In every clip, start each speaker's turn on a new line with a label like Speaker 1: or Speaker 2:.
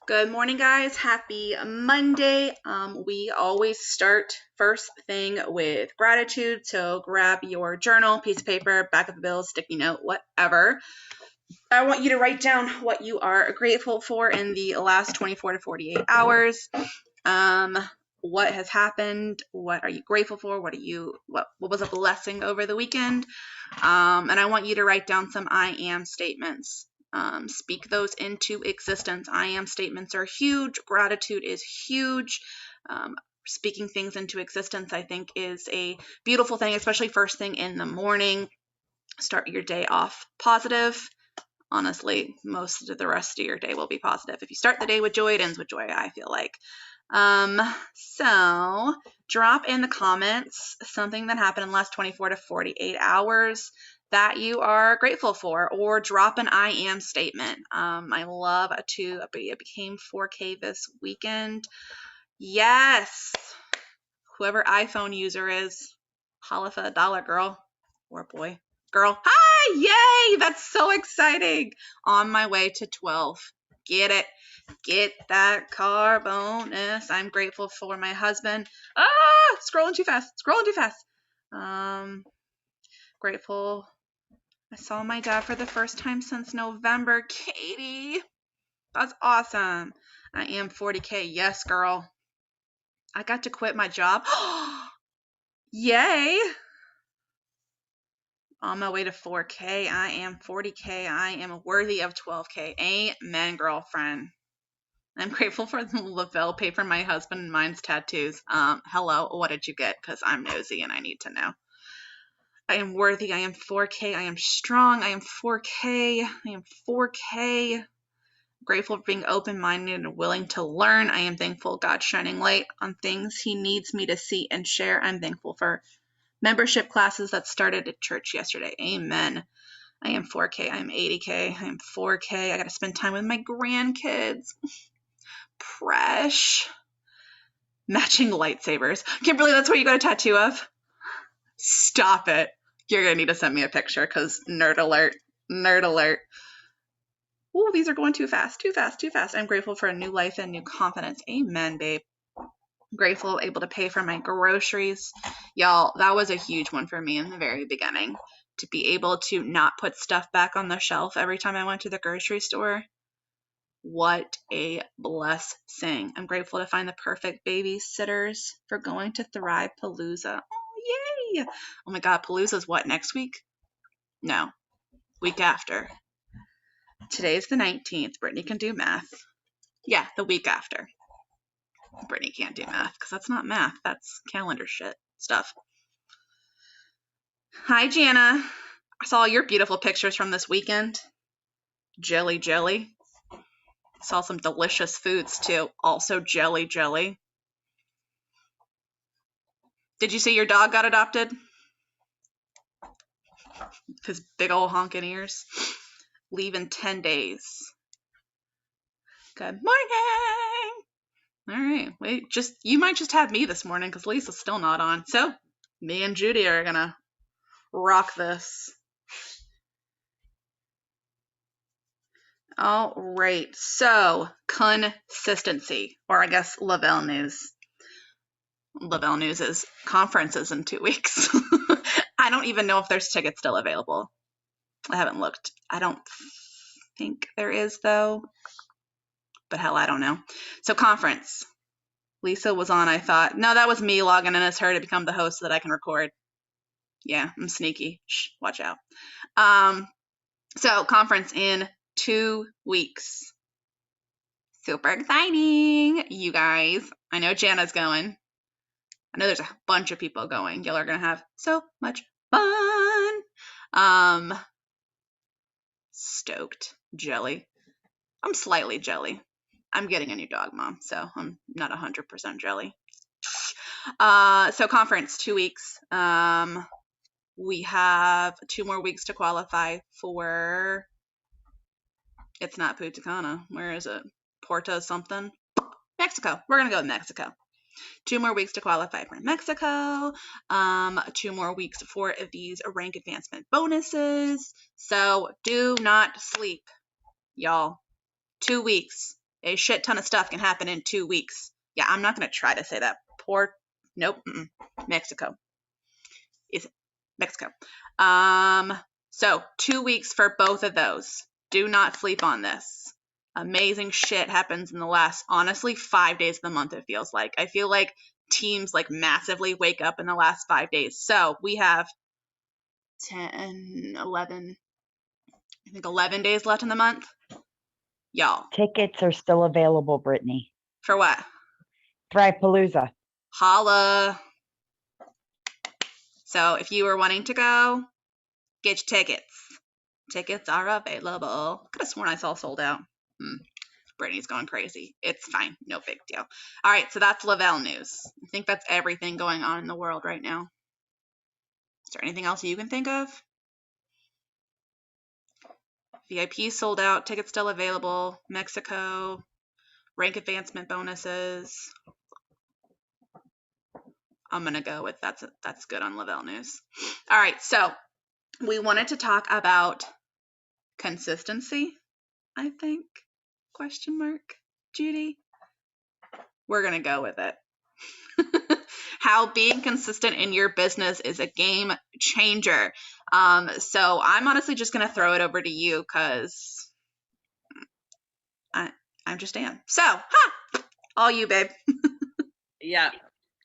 Speaker 1: Good morning, guys. Happy Monday. We always start first thing with gratitude. So grab your journal, piece of paper, back of a bill, sticky note, whatever. I want you to write down what you are grateful for in the last 24 to 48 hours. What has happened? What are you grateful for? What was a blessing over the weekend? And I want you to write down some I am statements. Speak those into existence. I am statements are huge. Gratitude is huge. Speaking things into existence, I think, is a beautiful thing, especially first thing in the morning. Start your day off positive. Honestly, most of the rest of your day will be positive. If you start the day with joy, it ends with joy, I feel like. So drop in the comments something that happened in the last 24 to 48 hours that you are grateful for, or drop an I am statement. I love it became 4K this weekend. Yes. Whoever iPhone user is, holla for a dollar, girl or boy. Girl. Hi! Yay! That's so exciting. On my way to 12. Get it. Get that car bonus. I'm grateful for my husband. Scrolling too fast. Grateful. I saw my dad for the first time since November. Katie. That's awesome. I am 40K. Yes, girl. I got to quit my job. Yay. On my way to 4K. I am 40K. I am worthy of 12K. Amen, girlfriend. I'm grateful for the Lavelle pay for my husband and mine's tattoos. Hello, what did you get? Because I'm nosy and I need to know. I am worthy. I am 4K. I am strong. I am 4K. I am 4K. Grateful for being open-minded and willing to learn. I am thankful God's shining light on things He needs me to see and share. I'm thankful for membership classes that started at church yesterday. Amen. I am 4K. I am 80K. I am 4K. I got to spend time with my grandkids. Fresh. Matching lightsabers. Kimberly, that's what you got a tattoo of? Stop it. You're going to need to send me a picture because nerd alert. Nerd alert. Ooh, these are going too fast. I'm grateful for a new life and new confidence. Amen, babe. Grateful, able to pay for my groceries. Y'all, that was a huge one for me in the very beginning. To be able to not put stuff back on the shelf every time I went to the grocery store. What a blessing. I'm grateful to find the perfect babysitters for going to Thrive Palooza. Oh, yay. Oh my God, Palooza's what, next week? No, week after. Today's the 19th. Brittany can do math. Yeah, the week after. Brittany can't do math because that's not math. That's calendar shit stuff. Hi, Jana. I saw your beautiful pictures from this weekend. Jelly. Saw some delicious foods too. Also jelly. Did you see your dog got adopted? His big old honking ears. Leave in 10 days. Good morning. All right. Wait, you might just have me this morning because Lisa's still not on. So me and Judy are gonna rock this. All right. So consistency, or I guess Lavelle News. Lavelle News' conferences in 2 weeks. I don't even know if there's tickets still available. I haven't looked. I don't think there is, though. But hell, I don't know. So conference. Lisa was on, I thought. No, that was me logging in as her to become the host so that I can record. Yeah, I'm sneaky. Shh, watch out. So conference in 2 weeks. Super exciting, you guys. I know Jana's going. I know there's a bunch of people going. Y'all are going to have so much fun. Stoked. Jelly. I'm slightly jelly. I'm getting a new dog, Mom, so I'm not 100% jelly. So conference, 2 weeks. We have 2 more weeks to qualify for, it's not Punta Cana. Where is it? Porto something? Mexico. We're going to go with Mexico. 2 more weeks to qualify for Mexico. 2 more weeks for these rank advancement bonuses. So do not sleep, y'all. 2 weeks. A shit ton of stuff can happen in 2 weeks. Yeah, I'm not going to try to say that. Nope. Mexico. Is Mexico. So 2 weeks for both of those. Do not sleep on this. Amazing shit happens in the last, honestly, 5 days of the month, it feels like. I feel like teams like massively wake up in the last 5 days. So we have 10, 11, I think 11 days left in the month. Y'all.
Speaker 2: Tickets are still available, Brittany.
Speaker 1: For what?
Speaker 2: Thrive-Palooza.
Speaker 1: Holla. So if you were wanting to go, get your tickets. Tickets are available. Could have sworn I saw sold out. Brittany's going crazy. It's fine. No big deal. All right, so that's Lavelle news. I think that's everything going on in the world right now. Is there anything else you can think of? VIP sold out. Tickets still available. Mexico. Rank advancement bonuses. I'm going to go with that's good on Lavelle news. All right, so we wanted to talk about consistency, I think, question mark, Judy. We're going to go with it. How being consistent in your business is a game changer. So I'm honestly just going to throw it over to you because I'm just am. So, all you, babe.
Speaker 3: Yeah.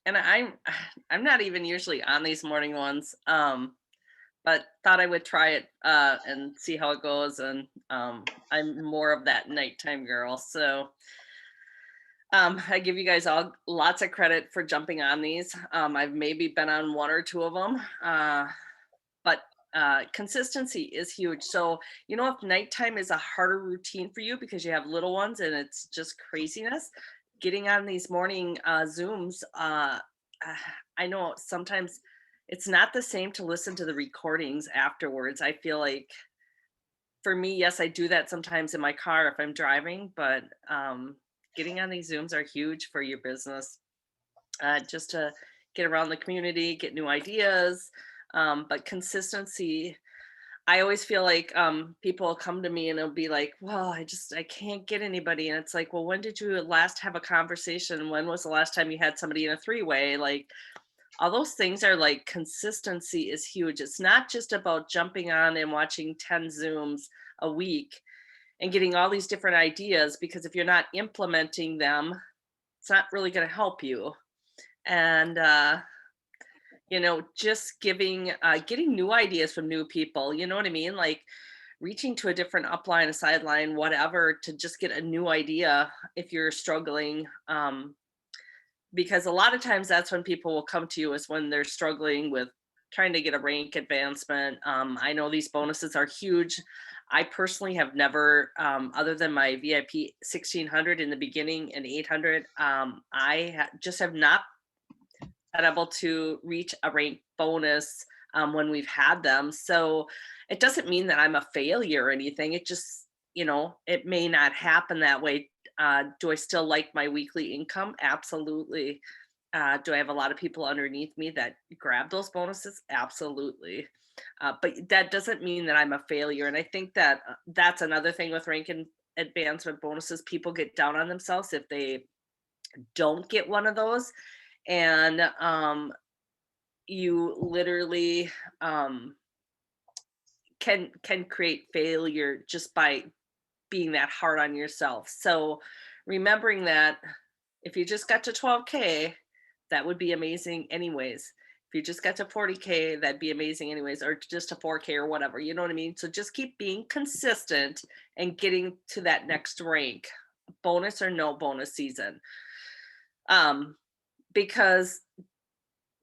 Speaker 3: And I'm not even usually on these morning ones, but thought I would try it and see how it goes. And I'm more of that nighttime girl. So I give you guys all lots of credit for jumping on these. I've maybe been on one or two of them, but consistency is huge. So, if nighttime is a harder routine for you because you have little ones and it's just craziness, getting on these morning Zooms, I know sometimes it's not the same to listen to the recordings afterwards. I feel like for me, yes, I do that sometimes in my car if I'm driving, but getting on these Zooms are huge for your business, just to get around the community, get new ideas. But consistency, I always feel like people come to me and it'll be like, well, I can't get anybody. And it's like, well, when did you last have a conversation? When was the last time you had somebody in a three-way? Like, all those things are like, consistency is huge. It's not just about jumping on and watching 10 Zooms a week and getting all these different ideas, because if you're not implementing them, it's not really going to help you. And, just getting new ideas from new people, you know what I mean? Like reaching to a different upline, a sideline, whatever, to just get a new idea if you're struggling. Because a lot of times that's when people will come to you, is when they're struggling with trying to get a rank advancement. I know these bonuses are huge. I personally have never, other than my VIP 1600 in the beginning and 800, I just have not been able to reach a rank bonus when we've had them. So it doesn't mean that I'm a failure or anything. It just, it may not happen that way. Do I still like my weekly income? Absolutely. Do I have a lot of people underneath me that grab those bonuses? Absolutely. But that doesn't mean that I'm a failure. And I think that that's another thing with rank and advancement bonuses. People get down on themselves if they don't get one of those. And you literally can create failure just by being that hard on yourself. So remembering that if you just got to 12K, that would be amazing anyways. If you just got to 40K, that'd be amazing anyways, or just a 4K or whatever, you know what I mean? So just keep being consistent and getting to that next rank, bonus or no bonus season. Because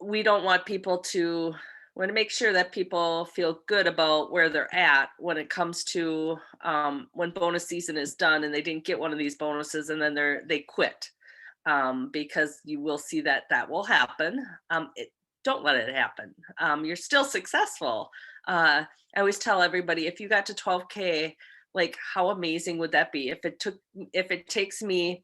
Speaker 3: we don't want people to, we want to make sure that people feel good about where they're at when it comes to when bonus season is done and they didn't get one of these bonuses and then they quit. Because you will see that will happen. Don't let it happen. You're still successful. I always tell everybody, if you got to 12K, like how amazing would that be? If it takes me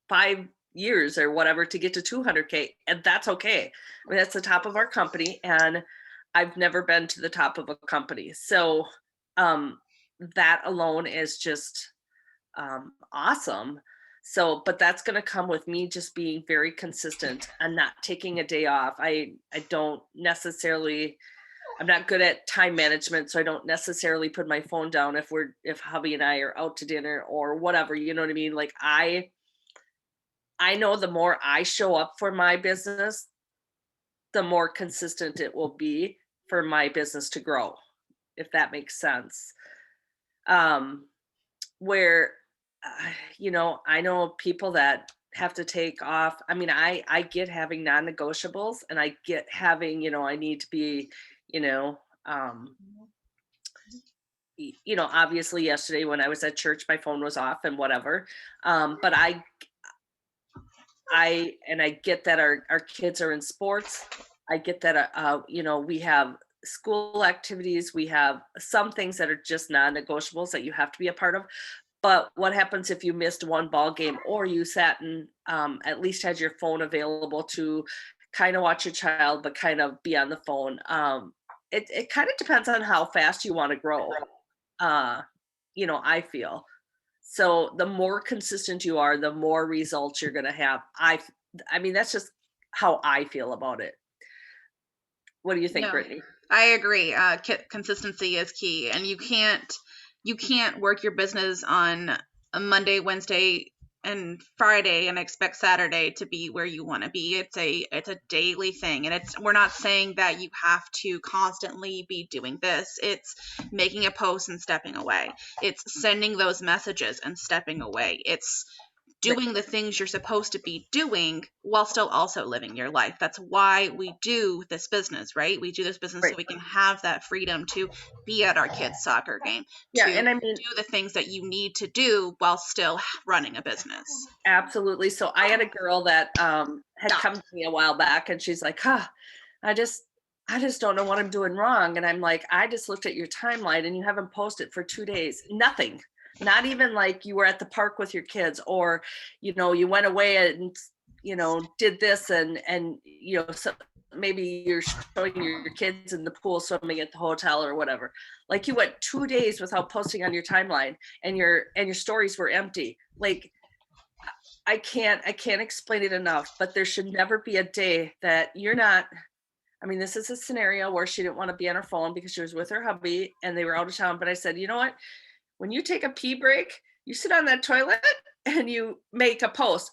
Speaker 3: 5 years or whatever to get to 200K, and that's okay. I mean, that's the top of our company, and I've never been to the top of a company. So that alone is just awesome. So, but that's going to come with me just being very consistent and not taking a day off. I don't necessarily, I'm not good at time management, so I don't necessarily put my phone down if hubby and I are out to dinner or whatever, you know what I mean? Like I know the more I show up for my business, the more consistent it will be for my business to grow, if that makes sense. Where I know people that have to take off. I mean, I get having non-negotiables, and I get having, I need to be, you know, um, obviously yesterday when I was at church, my phone was off and whatever. But I get that our kids are in sports. I get that, we have school activities. We have some things that are just non-negotiables that you have to be a part of. But what happens if you missed one ball game, or you sat and at least had your phone available to kind of watch your child, but kind of be on the phone? It kind of depends on how fast you want to grow. I feel. So the more consistent you are, the more results you're going to have. I mean, that's just how I feel about it. What do you think,
Speaker 1: No,
Speaker 3: Brittany?
Speaker 1: I agree. Consistency is key, and you can't work your business on a Monday, Wednesday, and Friday and expect Saturday to be where you want to be. It's a daily thing, and we're not saying that you have to constantly be doing this. It's making a post and stepping away. It's sending those messages and stepping away. It's doing the things you're supposed to be doing while still also living your life. That's why we do this business, right? We do this business
Speaker 3: Right.
Speaker 1: so we can have that freedom to be at our kids' soccer game,
Speaker 3: Yeah,
Speaker 1: to
Speaker 3: and I mean,
Speaker 1: do the things that you need to do while still running a business.
Speaker 3: absolutely. So I had a girl that had come to me a while back, and she's like, I just don't know what I'm doing wrong. And I'm like, I just looked at your timeline and you haven't posted for 2 days. Nothing. Not even like you were at the park with your kids, or, you went away and, did this and so maybe you're showing your kids in the pool swimming at the hotel or whatever. Like you went 2 days without posting on your timeline, and your stories were empty. Like I can't explain it enough, but there should never be a day that you're not. I mean, this is a scenario where she didn't want to be on her phone because she was with her hubby and they were out of town. But I said, you know what? When you take a pee break, you sit on that toilet and you make a post.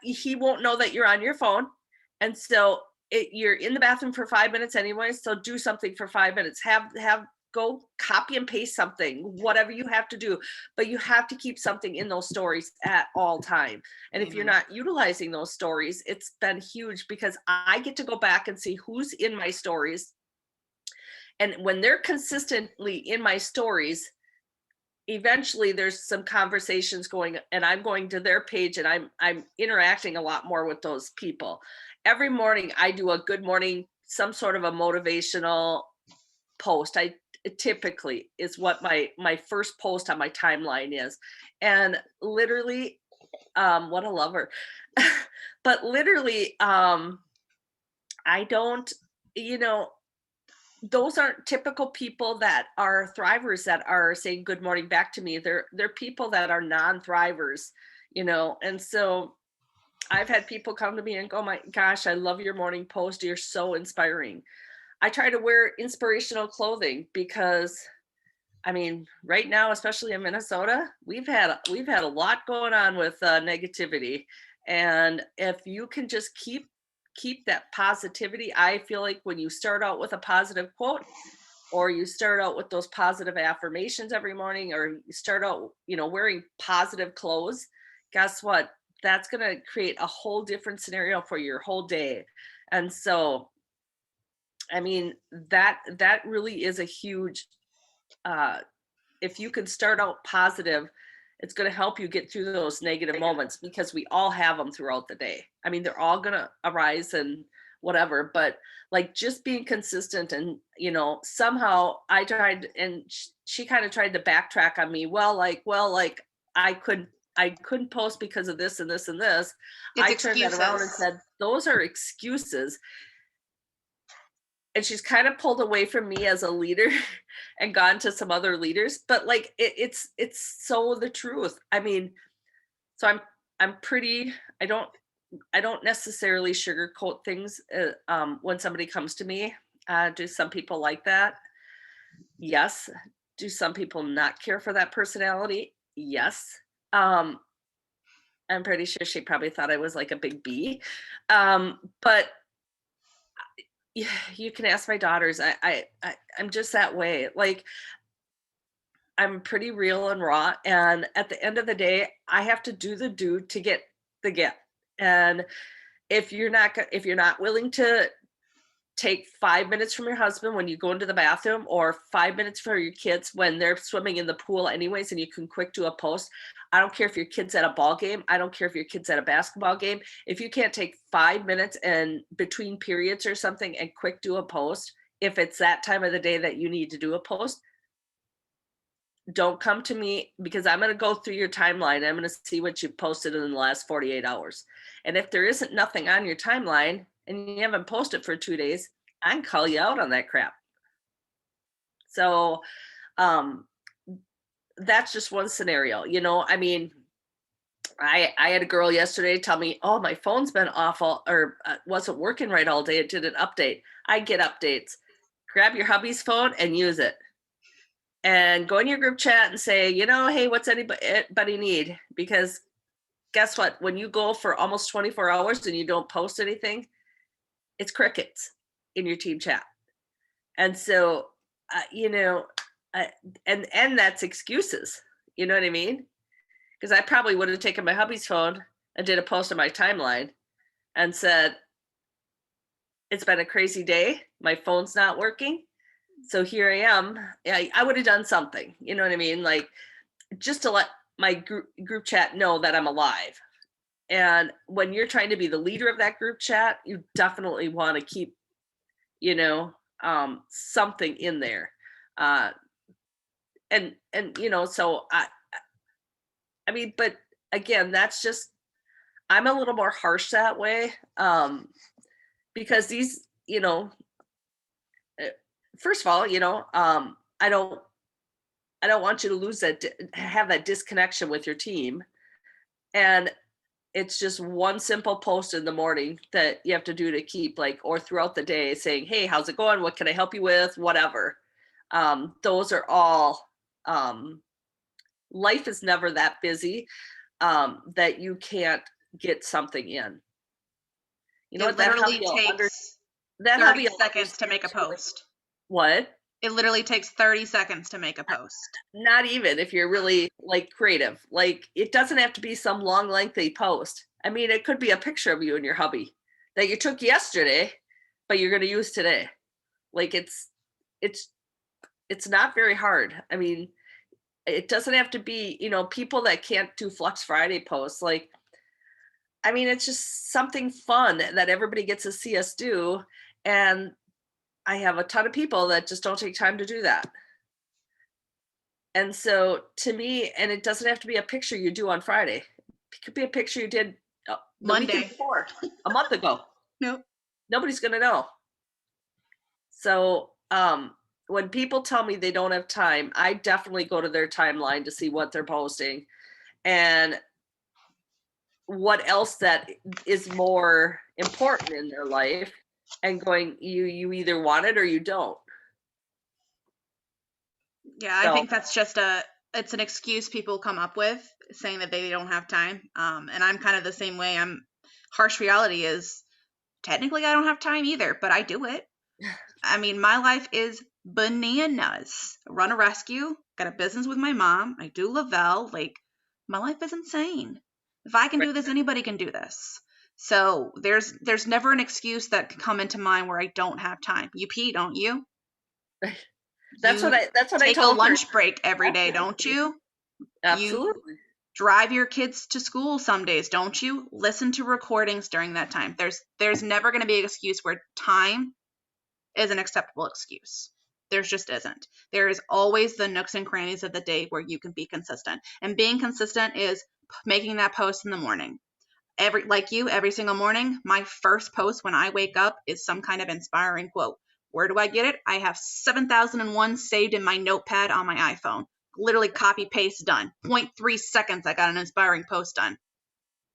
Speaker 3: He won't know that you're on your phone. And so you're in the bathroom for 5 minutes anyway. So do something for 5 minutes. Go copy and paste something, whatever you have to do, but you have to keep something in those stories at all time. And if you're not utilizing those stories, it's been huge, because I get to go back and see who's in my stories. And when they're consistently in my stories, eventually there's some conversations going, and I'm going to their page, and I'm interacting a lot more with those people. Every morning I do a good morning, some sort of a motivational post. It typically is what my first post on my timeline is. And literally, what a lover. But literally, I don't, those aren't typical people that are thrivers that are saying good morning back to me. They're people that are non-thrivers, and so I've had people come to me and go, oh my gosh, I love your morning post. You're so inspiring. I try to wear inspirational clothing because, I mean, right now, especially in Minnesota, we've had a lot going on with negativity, and if you can just keep that positivity, I feel like when you start out with a positive quote, or you start out with those positive affirmations every morning, or you start out, wearing positive clothes, guess what? That's going to create a whole different scenario for your whole day. And so I mean, that really is a huge, if you can start out positive, it's going to help you get through those negative moments, because we all have them throughout the day. I mean, they're all going to arise and whatever, but like just being consistent. And, somehow I tried, and she kind of tried to backtrack on me. Well, I couldn't post because of this and this and this. I turned that around and said, those are excuses. and she's kind of pulled away from me as a leader and gone to some other leaders, but like it's so the truth. I mean, so I'm pretty, I don't necessarily sugarcoat things when somebody comes to me. Do some people like that? Yes. Do some people not care for that personality? Yes. I'm pretty sure she probably thought I was like a big bee. But yeah, you can ask my daughters. I'm just that way. Like, I'm pretty real and raw. And at the end of the day, I have to do the do to get the get. And if you're not willing to take 5 minutes from your husband when you go into the bathroom, or 5 minutes for your kids when they're swimming in the pool anyways, and you can quick do a post. I don't care if your kid's at a ball game. I don't care if your kid's at a basketball game. If you can't take 5 minutes and between periods or something and quick do a post, if it's that time of the day that you need to do a post, don't come to me, because I'm going to go through your timeline. I'm going to see what you posted in the last 48 hours. And if there isn't nothing on your timeline and you haven't posted for 2 days, I can call you out on that crap. So that's just one scenario. I mean, I had a girl yesterday tell me, oh, my phone's been awful, or wasn't working right all day. It did an update. I get updates. Grab your hubby's phone and use it. And go in your group chat and say, hey, what's anybody need? Because guess what? When you go for almost 24 hours and you don't post anything, it's crickets in your team chat. And so, and that's excuses. You know what I mean? Because I probably would have taken my hubby's phone and did a post on my timeline and said, it's been a crazy day. My phone's not working. So here I am. I would have done something, you know what I mean? Like, just to let my group chat know that I'm alive. And when you're trying to be the leader of that group chat, you definitely want to keep, something in there. So I mean, but again, that's just, I'm a little more harsh that way. Because these, first of all, I don't want you to have that disconnection with your team. And it's just one simple post in the morning that you have to do to keep, like, or throughout the day, saying, hey, how's it going? What can I help you with? Whatever. Those are all, life is never that busy that you can't get something in.
Speaker 1: It literally takes 30 seconds to make a post.
Speaker 3: What?
Speaker 1: It literally takes 30 seconds to make a post.
Speaker 3: Not even if you're really like creative. Like, it doesn't have to be some long, lengthy post. I mean, it could be a picture of you and your hubby that you took yesterday, but you're going to use today. Like, it's not very hard. I mean, it doesn't have to be, people that can't do Flux Friday posts. Like, I mean, it's just something fun that everybody gets to see us do. And I have a ton of people that just don't take time to do that. And so to me, and it doesn't have to be a picture you do on Friday. It could be a picture you did
Speaker 1: Monday
Speaker 3: before, a month ago.
Speaker 1: Nope.
Speaker 3: Nobody's going to know. So when people tell me they don't have time, I definitely go to their timeline to see what they're posting and what else that is more important in their life, and going, you either want it or you don't.
Speaker 1: Yeah, I think that's just it's an excuse people come up with, saying that they don't have time. And I'm kind of the same way. Harsh reality is, technically I don't have time either, but I do it. I mean, my life is bananas. I run a rescue, got a business with my mom. I do Lavelle. Like, my life is insane. If I can do this, anybody can do this. So there's never an excuse that can come into mind where I don't have time. You pee, don't you?
Speaker 3: That's what I
Speaker 1: take a lunch break every day, don't you?
Speaker 3: Absolutely.
Speaker 1: You drive your kids to school some days, don't you? Listen to recordings during that time. There's never going to be an excuse where time is an acceptable excuse. There just isn't. There is always the nooks and crannies of the day where you can be consistent. And being consistent is making that post in the morning. Every single morning, my first post when I wake up is some kind of inspiring quote. Where do I get it? I have 7001 saved in my notepad on my iPhone. Literally copy, paste, done. 0.3 seconds, I got an inspiring post done.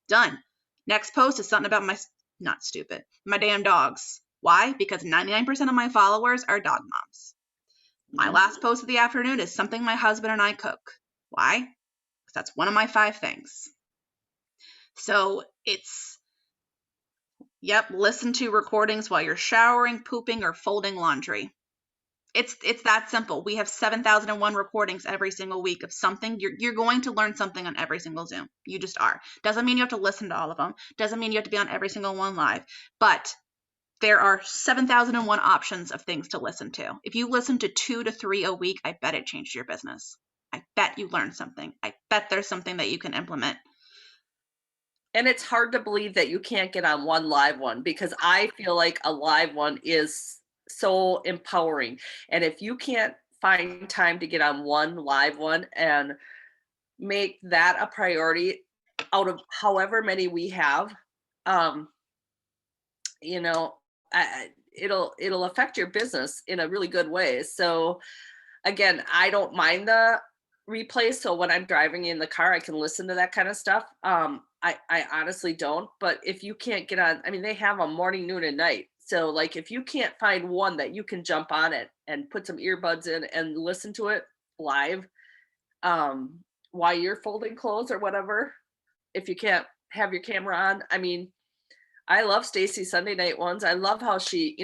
Speaker 1: Done. Next post is something about my damn dogs. Why? Because 99% of my followers are dog moms. My last post of the afternoon is something my husband and I cook. Why? Because that's one of my 5 things. So it's, listen to recordings while you're showering, pooping, or folding laundry. It's that simple. We have 7001 recordings every single week of something. You're going to learn something on every single Zoom. You just are. Doesn't mean you have to listen to all of them. Doesn't mean you have to be on every single one live. But there are 7001 options of things to listen to. If you listen to 2 to 3 a week, I bet it changed your business. I bet you learned something. I bet there's something that you can implement.
Speaker 3: And it's hard to believe that you can't get on one live one, because I feel like a live one is so empowering. And if you can't find time to get on one live one and make that a priority out of however many we have, it'll affect your business in a really good way. So again, I don't mind the replay. So when I'm driving in the car, I can listen to that kind of stuff. I honestly don't. But if you can't get on, I mean, they have them morning, noon, and night. So like, if you can't find one that you can jump on it and put some earbuds in and listen to it live, while you're folding clothes or whatever, if you can't have your camera on, I mean, I love Stacy's Sunday night ones. I love how she,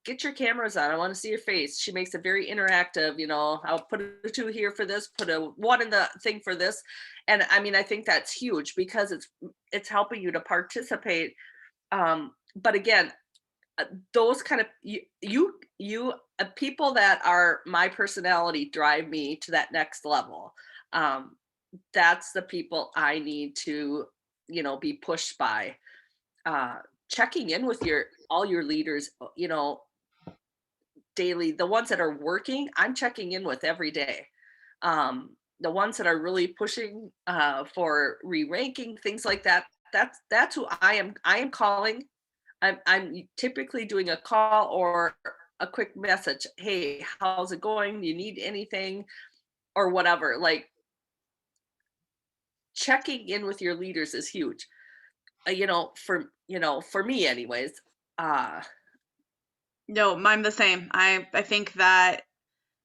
Speaker 3: get your cameras on. I want to see your face. She makes it very interactive. I'll put a 2 here for this, put a 1 in the thing for this. And I mean, I think that's huge because it's helping you to participate. But again, those kind of people that are my personality drive me to that next level. That's the people I need to, be pushed by. Checking in with all your leaders, daily. The ones that are working, I'm checking in with every day. The ones that are really pushing for re-ranking, things like that, that's who I am calling. I'm typically doing a call or a quick message. Hey, how's it going? Do you need anything or whatever? Like, checking in with your leaders is huge. For me anyways.
Speaker 1: No, I'm the same. I think that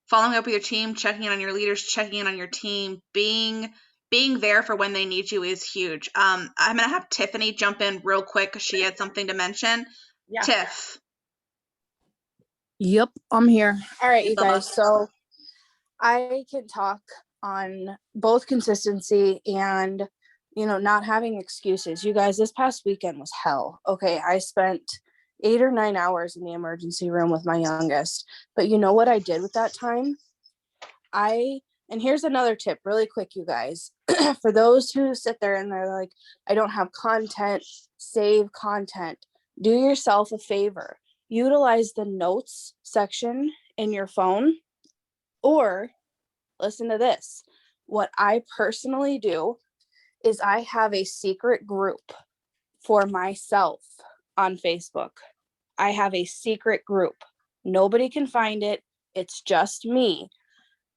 Speaker 1: following up with your team, checking in on your leaders, checking in on your team, being there for when they need you is huge. I'm gonna have Tiffany jump in real quick because she had something to mention.
Speaker 3: Yeah.
Speaker 1: Tiff.
Speaker 4: Yep, I'm here. All right,
Speaker 1: Hey,
Speaker 4: you
Speaker 1: Bubba.
Speaker 4: guys. So I can talk on both consistency and, not having excuses. You guys, this past weekend was hell. Okay, I spent 8 or 9 hours in the emergency room with my youngest. But you know what I did with that time? And here's another tip really quick, you guys. For those who sit there and they're like, I don't have content, save content. Do yourself a favor. Utilize the notes section in your phone, or listen to this. What I personally do is I have a secret group for myself on Facebook. I have a secret group. Nobody can find it. It's just me,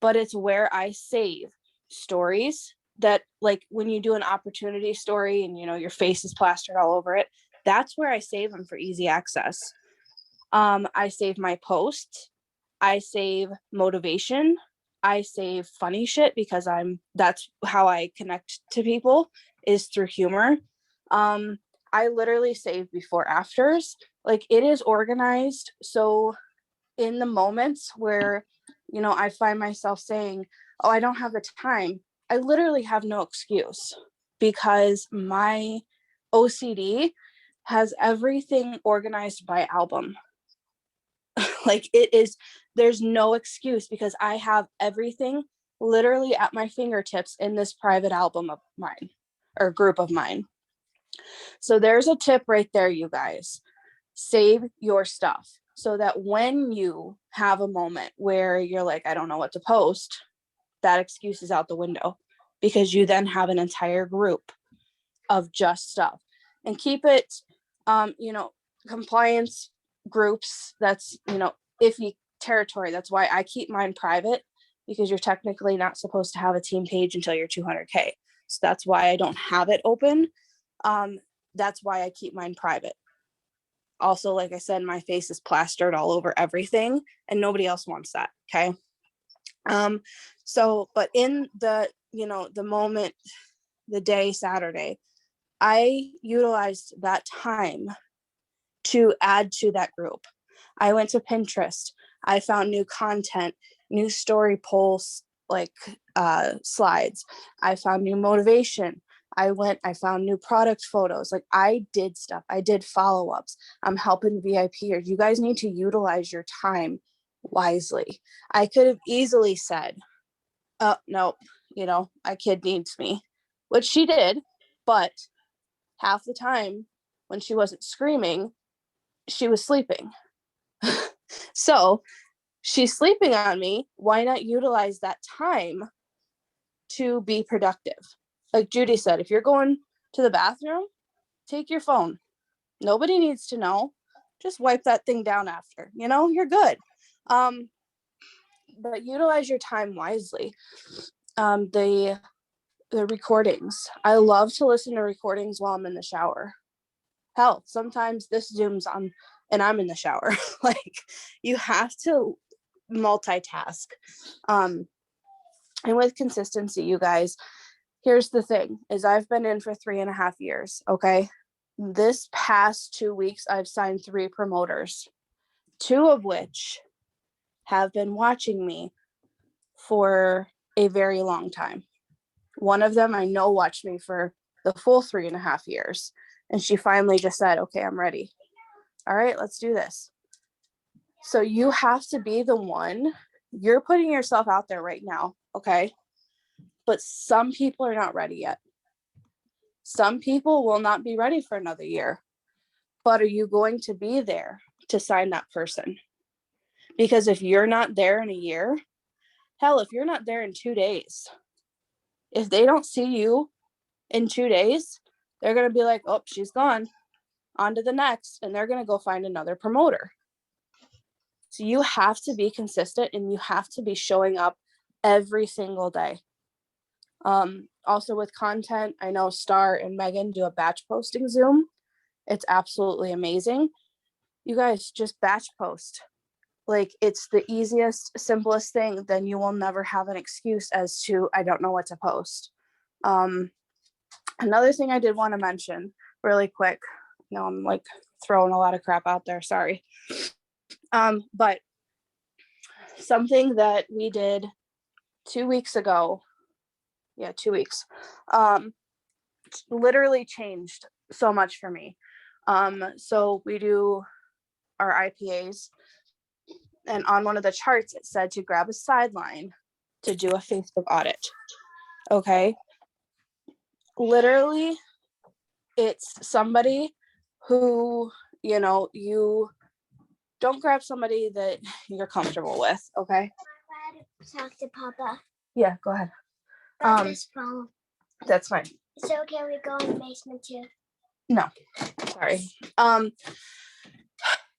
Speaker 4: but it's where I save stories that, like, when you do an opportunity story and, your face is plastered all over it, that's where I save them for easy access. I save my posts. I save motivation. I save funny shit because that's how I connect to people, is through humor. I literally save before afters. Like, it is organized. So in the moments where, I find myself saying, oh, I don't have the time, I literally have no excuse, because my OCD has everything organized by album. Like, there's no excuse, because I have everything literally at my fingertips in this private album of mine, or group of mine. So there's a tip right there, you guys. Save your stuff so that when you have a moment where you're like, I don't know what to post, that excuse is out the window, because you then have an entire group of just stuff. And keep it, compliance groups. That's, iffy territory. That's why I keep mine private, because you're technically not supposed to have a team page until you're 200K. So that's why I don't have it open. That's why I keep mine private. Also, like I said, my face is plastered all over everything and nobody else wants that. Okay. So, but in the, the moment, the day, Saturday, I utilized that time to add to that group. I went to Pinterest. I found new content, new story polls, like slides. I found new motivation. I found new product photos. Like I did stuff. I did follow-ups. I'm helping VIPers. You guys need to utilize your time wisely. I could have easily said, oh, no, my kid needs me, which she did. But half the time when she wasn't screaming, she was sleeping. So she's sleeping on me. Why not utilize that time to be productive? Like Judy said, if you're going to the bathroom, take your phone. Nobody needs to know. Just wipe that thing down after, you're good. But utilize your time wisely. The recordings. I love to listen to recordings while I'm in the shower. Hell, sometimes this Zoom's on and I'm in the shower. Like you have to multitask. And with consistency, you guys, here's the thing is I've been in for 3.5 years. Okay. This past 2 weeks, I've signed 3 promoters, 2 of which have been watching me for a very long time. One of them I know watched me for the full 3.5 years. And she finally just said, okay, I'm ready. All right, let's do this. So you have to be the one. You're putting yourself out there right now. Okay. But some people are not ready yet. Some people will not be ready for another year. But are you going to be there to sign that person? Because if you're not there in a year, hell, if you're not there in 2 days, if they don't see you in 2 days, they're going to be like, oh, she's gone, on to the next. And they're going to go find another promoter. So you have to be consistent and you have to be showing up every single day. Also with content, I know Star and Megan do a batch posting Zoom. It's absolutely amazing. You guys just batch post. Like it's the easiest, simplest thing. Then you will never have an excuse as to, I don't know what to post. Another thing I did want to mention really quick. No, I'm like throwing a lot of crap out there. Sorry. But something that we did 2 weeks ago, 2 weeks, literally changed so much for me. So we do our IPAs, and on one of the charts, it said to grab a sideline to do a Facebook audit. Okay. Literally, it's somebody who, you don't grab somebody that you're comfortable with. Okay.
Speaker 5: Talk to Papa.
Speaker 4: Yeah, go ahead.
Speaker 5: About this phone.
Speaker 4: That's fine.
Speaker 5: So can we go in the basement too?
Speaker 4: No, sorry.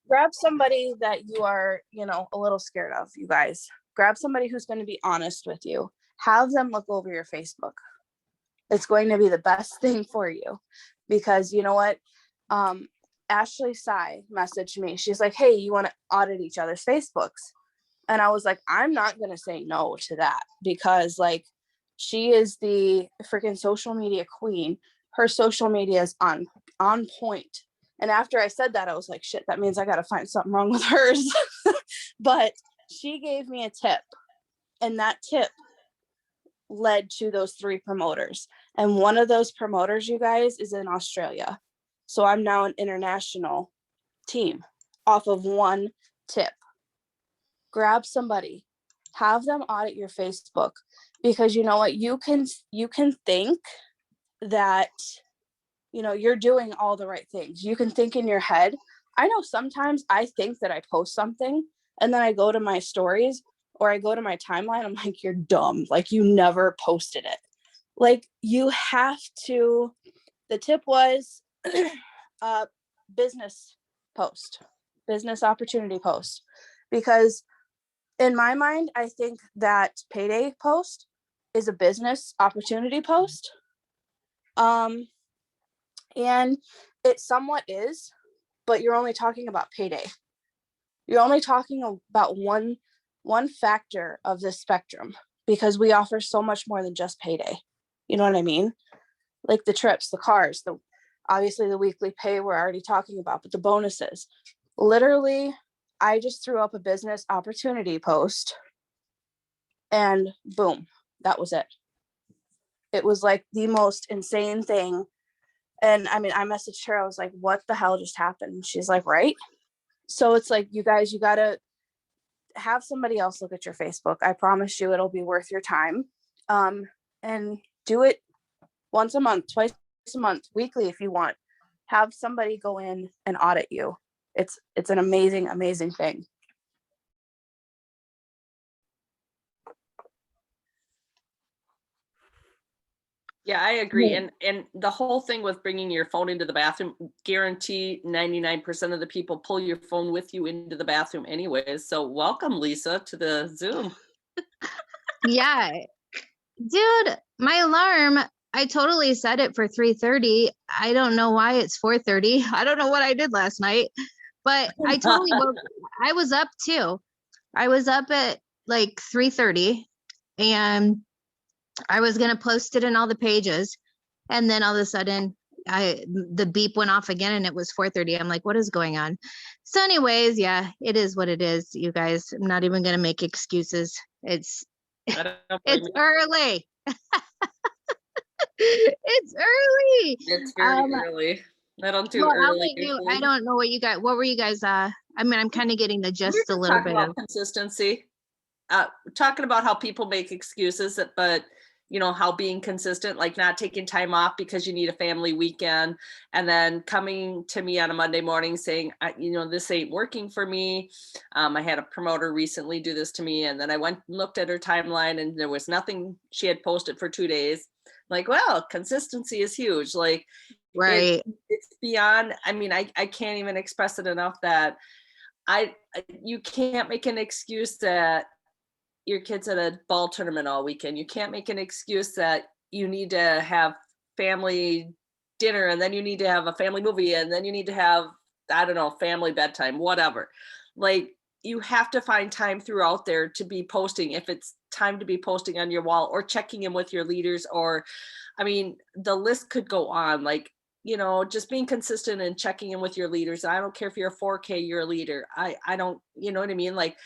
Speaker 4: Grab somebody that you are, a little scared of, you guys. Grab somebody who's going to be honest with you. Have them look over your Facebook. It's going to be the best thing for you, because you know what? Ashley Sai messaged me. She's like, hey, you want to audit each other's Facebooks? And I was like, I'm not going to say no to that, because like she is the freaking social media queen. Her social media is on point. And after I said that, I was like, shit, that means I got to find something wrong with hers. But she gave me a tip, and that tip led to those 3 promoters. And one of those promoters, you guys, is in Australia. So I'm now an international team off of one tip. Grab somebody, have them audit your Facebook, because you know what? You can think that, you're doing all the right things. You can think in your head. I know sometimes I think that I post something and then I go to my stories or I go to my timeline. I'm like, you're dumb. Like you never posted it. Like you have to, the tip was business post, business opportunity post. because in my mind, I think that payday post is a business opportunity post. And it somewhat is, but you're only talking about payday. You're only talking about one factor of this spectrum, because we offer so much more than just payday. You know what I mean? Like the trips, the cars, obviously the weekly pay we're already talking about, but the bonuses. Literally, I just threw up a business opportunity post and boom, that was it. It was like the most insane thing. And I mean, I messaged her, I was like, what the hell just happened? And she's like, right. So it's like, you guys, you got to have somebody else look at your Facebook. I promise you it'll be worth your time. And do it once a month, twice a month, weekly if you want. Have somebody go in and audit you. It's an amazing, amazing thing.
Speaker 3: Yeah, I agree. And the whole thing with bringing your phone into the bathroom, guarantee 99% of the people pull your phone with you into the bathroom anyways. So welcome, Lisa, to the Zoom.
Speaker 6: Yeah, dude, my alarm, I totally set it for 3:30. I don't know why it's 4:30. I don't know what I did last night, but I totally I was up too. I was up at like 3:30 and I was going to post it in all the pages. And then all of a sudden the beep went off again and it was 4:30. I'm like, what is going on? So anyways, yeah, it is what it is, you guys. I'm not even going to make excuses. It's early. It's early.
Speaker 3: It's very early. I don't do early.
Speaker 6: I don't know what you got. What were you guys? I mean, I'm kind of getting the gist a little bit of
Speaker 3: consistency. Talking about how people make excuses, but you know, how being consistent, like not taking time off because you need a family weekend, and then coming to me on a Monday morning saying, you know, this ain't working for me. I had a promoter recently do this to me, and then I went and looked at her timeline and there was nothing she had posted for 2 days. Like, well, consistency is huge. Like,
Speaker 6: right.
Speaker 3: It's beyond, I mean, I can't even express it enough that you can't make an excuse that your kid's at a ball tournament all weekend. You can't make an excuse that you need to have family dinner and then you need to have a family movie and then you need to have, I don't know, family bedtime, whatever. Like, you have to find time throughout there to be posting, if it's time to be posting on your wall or checking in with your leaders, or, I mean, the list could go on. Like, you know, just being consistent and checking in with your leaders. I don't care if you're a 4K, you're a leader. I don't, you know what I mean? Like,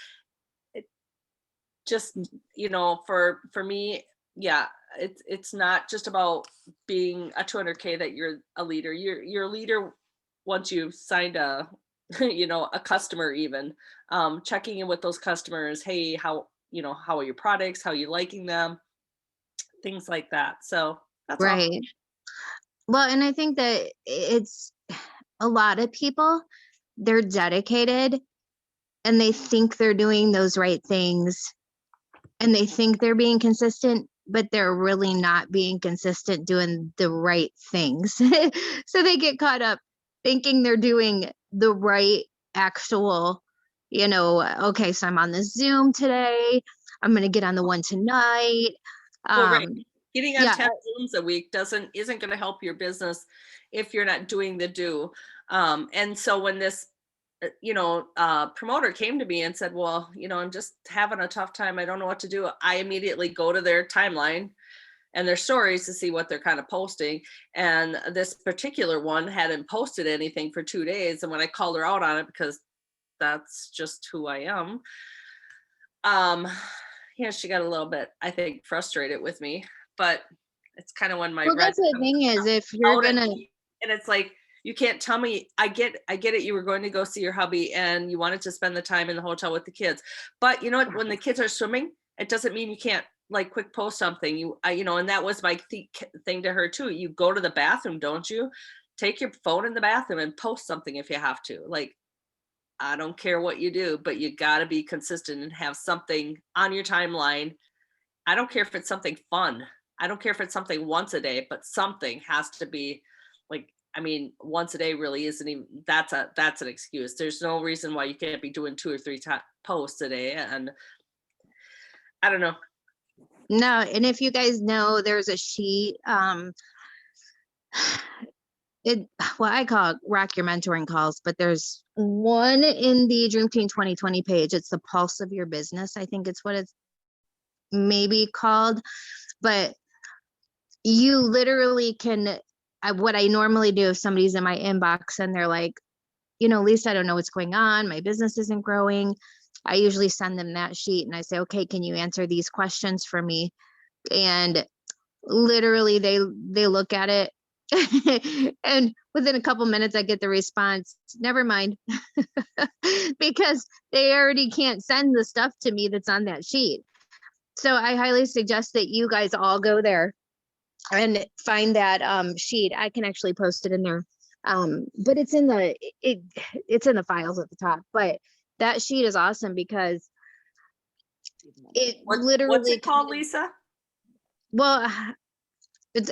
Speaker 3: just, you know, for me, yeah, it's not just about being a 200K that you're a leader. You're a leader once you've signed a you know, a customer, even checking in with those customers. Hey, how, you know, how are your products, how are you liking them, things like that. So that's
Speaker 6: right
Speaker 3: all.
Speaker 6: Well, and I think that it's a lot of people, they're dedicated and they think they're doing those right things and they think they're being consistent, but they're really not being consistent doing the right things. So they get caught up thinking they're doing the right actual, you know, okay, so I'm on the Zoom today. I'm going to get on the one tonight.
Speaker 3: Well, right. Getting on 10 Zooms a week isn't going to help your business if you're not doing the do. And so when this, you know, promoter came to me and said, well, you know, I'm just having a tough time. I don't know what to do. I immediately go to their timeline and their stories to see what they're kind of posting. And this particular one hadn't posted anything for 2 days. And when I called her out on it, because that's just who I am, yeah, she got a little bit, I think, frustrated with me. But it's kind of when my
Speaker 6: that's the thing is, if you're gonna,
Speaker 3: and it's like, you can't tell me, I get it, you were going to go see your hubby and you wanted to spend the time in the hotel with the kids, but you know what, when the kids are swimming, it doesn't mean you can't like quick post something. You know, and that was my thing to her too. You go to the bathroom, don't you? Take your phone in the bathroom and post something if you have to. Like, I don't care what you do, but you got to be consistent and have something on your timeline. I don't care if it's something fun. I don't care if it's something once a day, but something has to be like I mean, once a day really isn't even, that's an excuse. There's no reason why you can't be doing 2 or 3 posts a day. And I don't know.
Speaker 6: No, and if you guys know, there's a sheet, well, I call it Rock Your Mentoring Calls, but there's one in the Dream Team 2020 page. It's the pulse of your business. I think it's what it's maybe called, but you literally can, what I normally do if somebody's in my inbox and they're like, Lisa, I don't know what's going on. My business isn't growing. I usually send them that sheet and I say, okay, can you answer these questions for me? And literally they look at it and within a couple minutes I get the response, never mind, because they already can't send the stuff to me that's on that sheet. So I highly suggest that you guys all go there and find that sheet. I can actually post it in there. But it's in the files at the top. But that sheet is awesome because it literally,
Speaker 3: what's it called, Lisa?
Speaker 6: Well,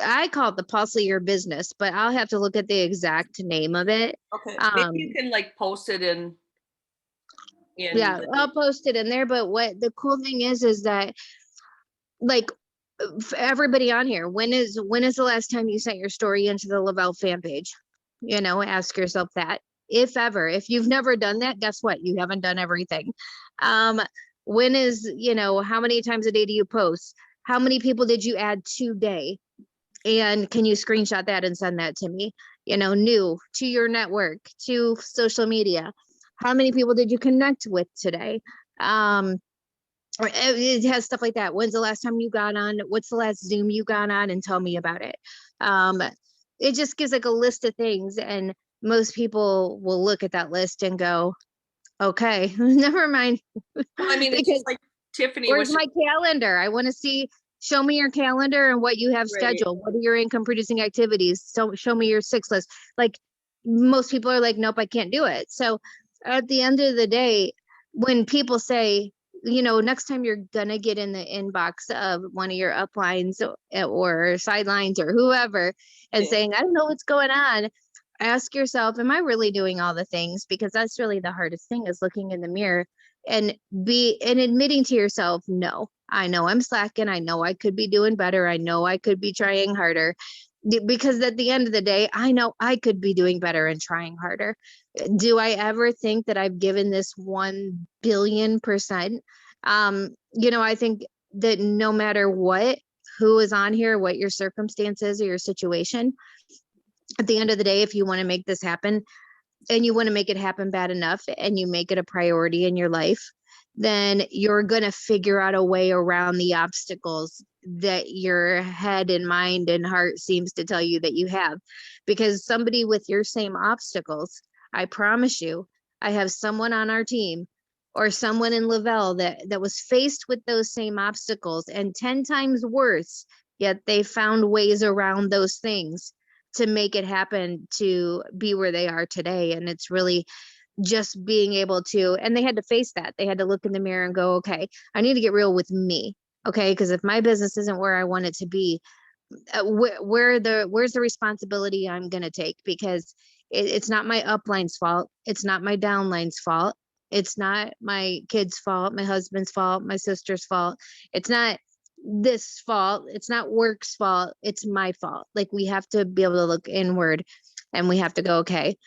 Speaker 6: I call it the pulse of your business, but I'll have to look at the exact name of it.
Speaker 3: Okay, maybe you can like post it in
Speaker 6: yeah, I'll post it in there. But what the cool thing is that like for everybody on here, when is the last time you sent your story into the Lavelle fan page? Ask yourself that. If ever, if you've never done that, guess what? You haven't done everything. When is, how many times a day do you post? How many people did you add today? And can you screenshot that and send that to me? New to your network, to social media. How many people did you connect with today? It has stuff like that. When's the last time you got on? What's the last Zoom you got on? And tell me about it. It just gives like a list of things, and most people will look at that list and go, okay, never mind.
Speaker 3: I mean, it's just like Tiffany.
Speaker 6: Where's my calendar? I want to see, show me your calendar and what you have scheduled. What are your income producing activities? So show me your 6 list. Like most people are like, nope, I can't do it. So at the end of the day, when people say, next time you're gonna get in the inbox of one of your uplines or sidelines or whoever and saying, I don't know what's going on, ask yourself, am I really doing all the things? Because that's really the hardest thing, is looking in the mirror and admitting to yourself, no, I know I'm slacking. I know I could be doing better. I know I could be trying harder. Because at the end of the day, I know I could be doing better and trying harder. Do I ever think that I've given this 1 billion%? I think that no matter who is on here, what your circumstances or your situation, at the end of the day, if you want to make this happen and you want to make it happen bad enough and you make it a priority in your life, then you're going to figure out a way around the obstacles that your head and mind and heart seems to tell you that you have. Because somebody with your same obstacles, I promise you, I have someone on our team or someone in Lavelle that was faced with those same obstacles and 10 times worse, yet they found ways around those things to make it happen, to be where they are today. And it's really just being able to, and they had to face that. They had to look in the mirror and go, okay, I need to get real with me. Okay. Because if my business isn't where I want it to be, where's the responsibility I'm going to take? Because it's not my upline's fault. It's not my downline's fault. It's not my kid's fault, my husband's fault, my sister's fault. It's not this fault. It's not work's fault. It's my fault. Like, we have to be able to look inward and we have to go, okay,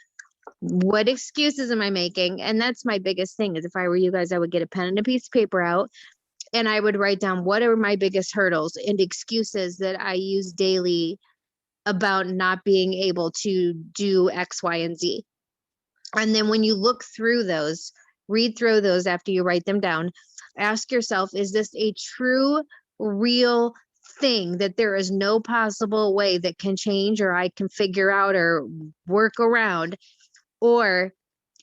Speaker 6: what excuses am I making? And that's my biggest thing, is if I were you guys, I would get a pen and a piece of paper out and I would write down what are my biggest hurdles and excuses that I use daily about not being able to do X, Y, and Z. And then when you look through those, read through those after you write them down, ask yourself, is this a true, real thing that there is no possible way that can change or I can figure out or work around? Or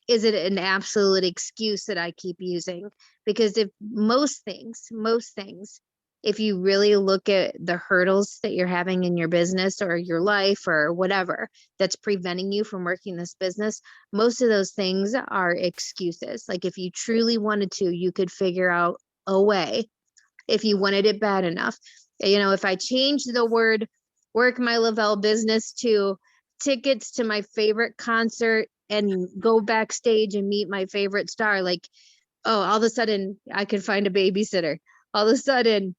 Speaker 6: is it an absolute excuse that I keep using? Because if most things, if you really look at the hurdles that you're having in your business or your life or whatever that's preventing you from working this business, most of those things are excuses. Like, if you truly wanted to, you could figure out a way if you wanted it bad enough. If I changed the word work my Lavelle business to tickets to my favorite concert and go backstage and meet my favorite star. Like, oh, all of a sudden I could find a babysitter. All of a sudden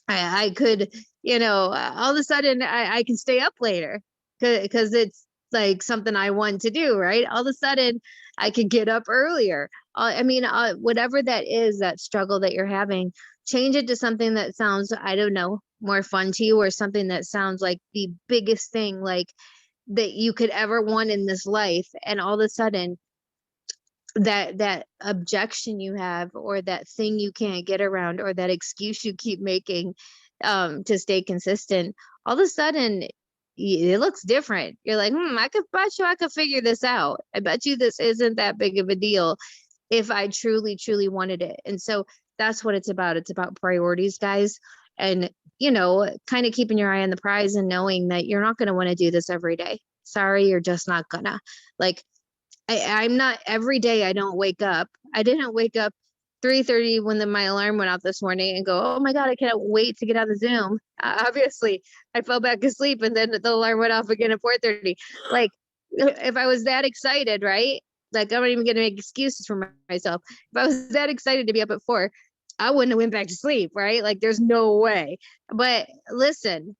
Speaker 6: I could, all of a sudden I can stay up later because it's like something I want to do, right? All of a sudden I can get up earlier. Whatever that is, that struggle that you're having, change it to something that sounds, I don't know, more fun to you, or something that sounds like the biggest thing like that you could ever want in this life. And all of a sudden that objection you have, or that thing you can't get around, or that excuse you keep making to stay consistent, all of a sudden it looks different. You're like, I bet you I could figure this out. I bet you this isn't that big of a deal if I truly wanted it. And so that's what it's about. It's about priorities, guys. And kind of keeping your eye on the prize and knowing that you're not going to want to do this every day. Sorry, you're just not gonna. Like, I'm not every day. I don't wake up. I didn't wake up 3:30 when my alarm went off this morning and go, oh my God, I cannot wait to get on the Zoom. Obviously, I fell back asleep and then the alarm went off again at 4:30. Like, if I was that excited, right? Like, I'm not even going to make excuses for myself. If I was that excited to be up at 4, I wouldn't have went back to sleep, right? Like, there's no way. But listen,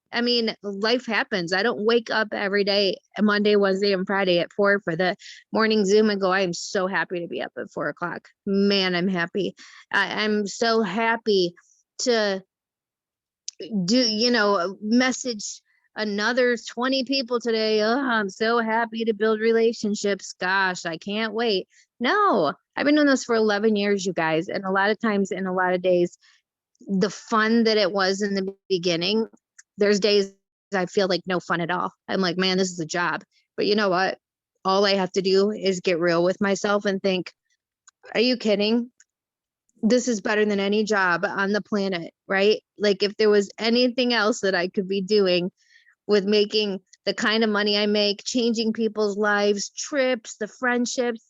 Speaker 6: life happens. I don't wake up every day, Monday, Wednesday, and Friday at 4 for the morning Zoom and go, I am so happy to be up at 4 o'clock. Man, I'm happy. I'm so happy to do, message another 20 people today. Oh, I'm so happy to build relationships. Gosh, I can't wait. No, I've been doing this for 11 years, you guys. And a lot of times in a lot of days, the fun that it was in the beginning, there's days I feel like no fun at all. I'm like, man, this is a job. But you know what? All I have to do is get real with myself and think, are you kidding? This is better than any job on the planet, right? Like, if there was anything else that I could be doing with making the kind of money I make, changing people's lives, trips, the friendships,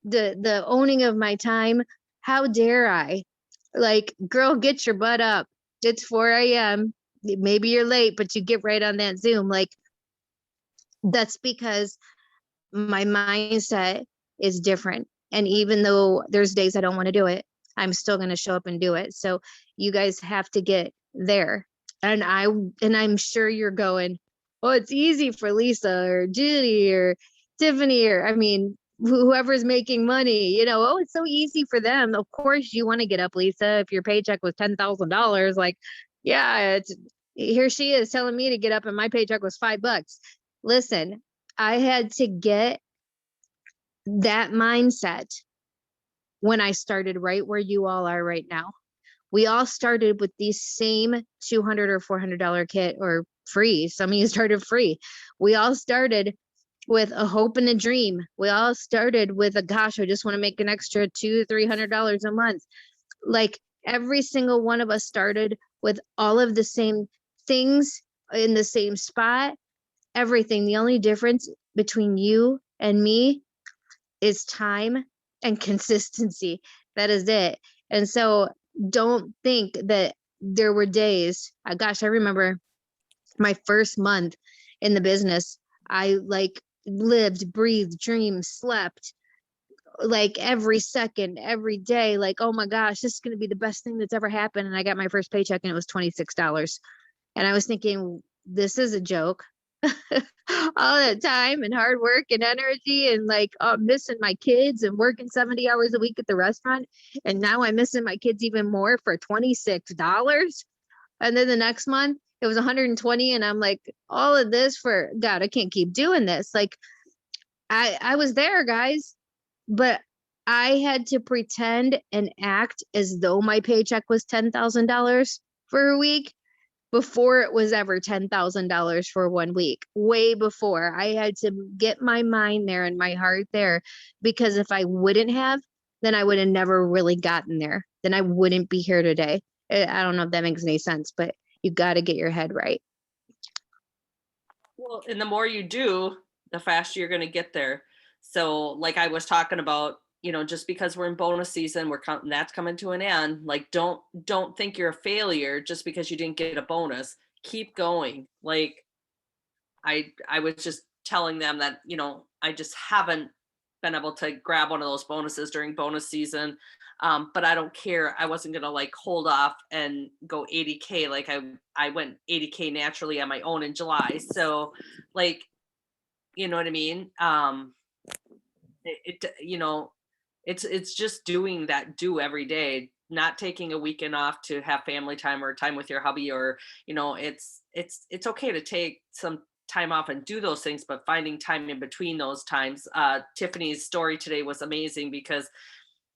Speaker 6: the owning of my time, how dare I? Like, girl, get your butt up. It's 4 a.m. Maybe you're late, but you get right on that Zoom. Like, that's because my mindset is different. And even though there's days I don't want to do it, I'm still going to show up and do it. So you guys have to get there. And I'm sure you're going, oh, it's easy for Lisa or Judy or Tiffany, or whoever's making money, oh, it's so easy for them. Of course you want to get up, Lisa. If your paycheck was $10,000, like, yeah, here she is telling me to get up and my paycheck was $5. Listen, I had to get that mindset when I started right where you all are right now. We all started with the same $200 or $400 kit, or free. Some of you started free. We all started with a hope and a dream. We all started with gosh, I just want to make an extra $200-$300 a month. Like, every single one of us started with all of the same things in the same spot, everything. The only difference between you and me is time and consistency. That is it. And so don't think that there were days, gosh, I remember my first month in the business, I lived, breathed, dreamed, slept like every second, every day, like, oh my gosh, this is going to be the best thing that's ever happened. And I got my first paycheck and it was $26. And I was thinking, this is a joke. All that time and hard work and energy, and missing my kids and working 70 hours a week at the restaurant. And now I'm missing my kids even more for $26. And then the next month it was 120. And I'm like, all of this for God, I can't keep doing this. Like, I was there, guys, but I had to pretend and act as though my paycheck was $10,000 for a week before it was ever $10,000 for 1 week. Way before. I had to get my mind there and my heart there, because if I wouldn't have, then I would have never really gotten there. Then I wouldn't be here today. I don't know if that makes any sense, but you got to get your head right.
Speaker 3: Well, and the more you do, the faster you're going to get there. So like I was talking about, just because we're in bonus season, that's coming to an end. Like, don't think you're a failure just because you didn't get a bonus. Keep going. Like, I was just telling them that, I just haven't been able to grab one of those bonuses during bonus season. But I don't care. I wasn't gonna like hold off and go 80K. Like I went 80K naturally on my own in July. So like, you know what I mean? It's just doing that every day, not taking a weekend off to have family time or time with your hubby, or it's okay to take some time off and do those things, but finding time in between those times. Tiffany's story today was amazing because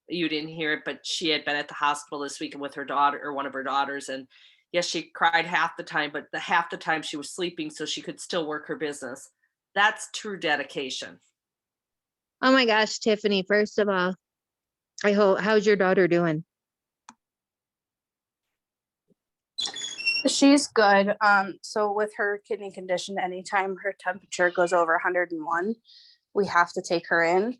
Speaker 3: you didn't hear it, but she had been at the hospital this weekend with her daughter, or one of her daughters, and yes, she cried half the time, but the half the time she was sleeping so she could still work her business. That's true dedication.
Speaker 6: Oh my gosh, Tiffany, first of all, how's your daughter doing?
Speaker 4: She's good. So with her kidney condition, anytime her temperature goes over 101, we have to take her in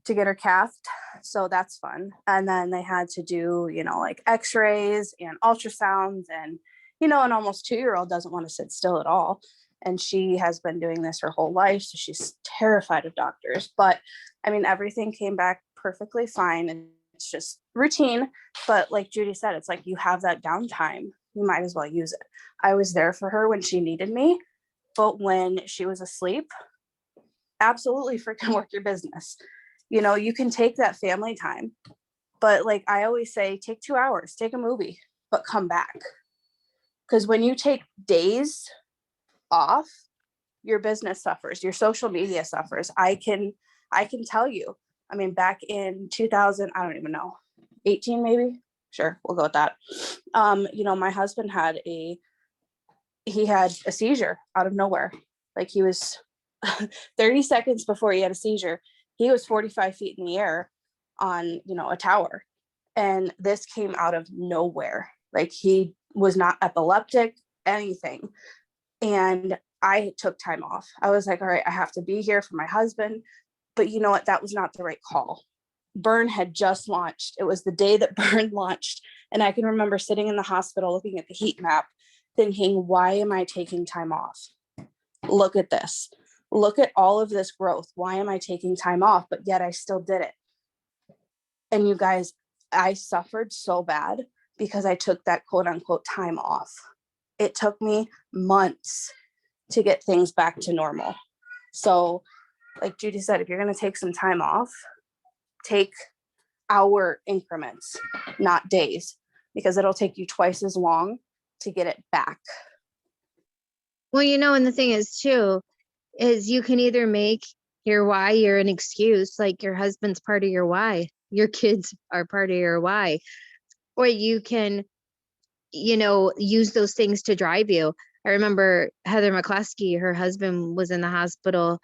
Speaker 4: to get her cathed. So that's fun. And then they had to do, like x-rays and ultrasounds, and, an almost 2-year-old doesn't want to sit still at all. And she has been doing this her whole life. So she's terrified of doctors, but I mean, everything came back perfectly fine. And it's just routine. But like Judy said, it's like you have that downtime, you might as well use it. I was there for her when she needed me, but when she was asleep, absolutely freaking work your business. You can take that family time, but like I always say, take 2 hours, take a movie, but come back. Because when you take days off, your business suffers, your social media suffers. I can tell you, I mean, back in 2000, I don't even know, 18 maybe. Sure, we'll go with that. My husband had a seizure out of nowhere. Like he was 30 seconds before he had a seizure, he was 45 feet in the air on, a tower. And this came out of nowhere. Like he was not epileptic, anything. And I took time off. I was like, all right, I have to be here for my husband. But you know what? That was not the right call. Burn had just launched. It was the day that Burn launched. And I can remember sitting in the hospital looking at the heat map thinking, why am I taking time off? Look at this. Look at all of this growth. Why am I taking time off? But yet I still did it. And you guys, I suffered so bad because I took that quote unquote time off. It took me months to get things back to normal. So like Judy said, if you're going to take some time off, take hour increments, not days, because it'll take you twice as long to get it back.
Speaker 6: Well, and the thing is too, is you can either make your why you're an excuse, like your husband's part of your why, your kids are part of your why, or you can, use those things to drive you. I remember Heather McCluskey, her husband was in the hospital,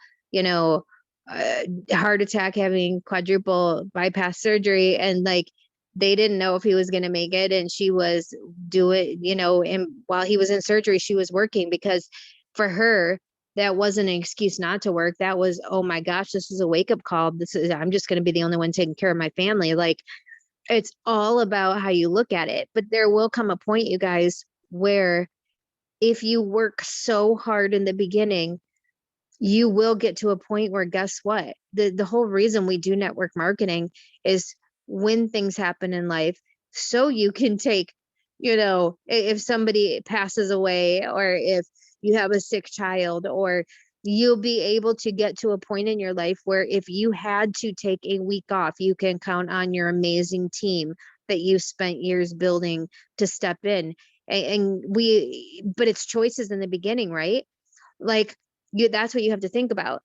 Speaker 6: heart attack, having quadruple bypass surgery, and like they didn't know if he was going to make it, and she was doing, and while he was in surgery, she was working, because for her that wasn't an excuse not to work. That was, oh my gosh, this is a wake-up call. I'm just going to be the only one taking care of my family. Like, it's all about how you look at it. But there will come a point, you guys, where if you work so hard in the beginning, you will get to a point where, guess what? The whole reason we do network marketing is when things happen in life, so you can take, if somebody passes away, or if you have a sick child, or you'll be able to get to a point in your life where if you had to take a week off, you can count on your amazing team that you spent years building to step in. But it's choices in the beginning, right? Like that's what you have to think about.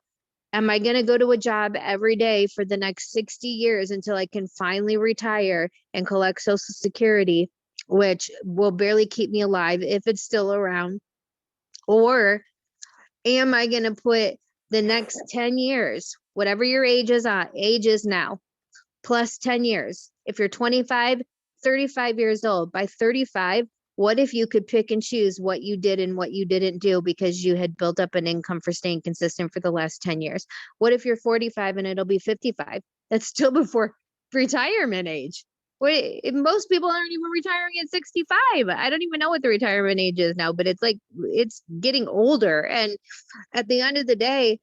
Speaker 6: Am I going to go to a job every day for the next 60 years until I can finally retire and collect Social Security, which will barely keep me alive if it's still around? Or am I going to put the next 10 years, whatever your age is now, plus 10 years? If you're 25, 35 years old, by 35, what if you could pick and choose what you did and what you didn't do because you had built up an income for staying consistent for the last 10 years? What if you're 45 and it'll be 55? That's still before retirement age. Most people aren't even retiring at 65. I don't even know what the retirement age is now, but it's like, it's getting older. And at the end of the day,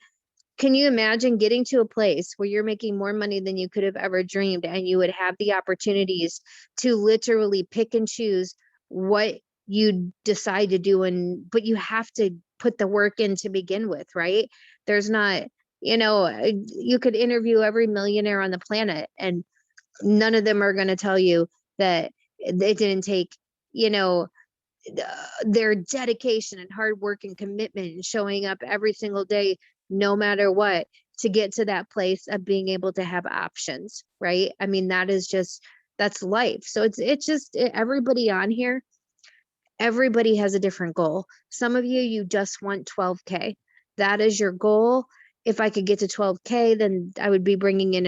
Speaker 6: can you imagine getting to a place where you're making more money than you could have ever dreamed, and you would have the opportunities to literally pick and choose what you decide to do, but you have to put the work in to begin with, right? There's not, you could interview every millionaire on the planet, and none of them are going to tell you that it didn't take, their dedication and hard work and commitment and showing up every single day, no matter what, to get to that place of being able to have options, right? I mean, that's life. So it's just everybody on here, everybody has a different goal. Some of you just want 12K. That is your goal. If I could get to 12K, then I would be bringing in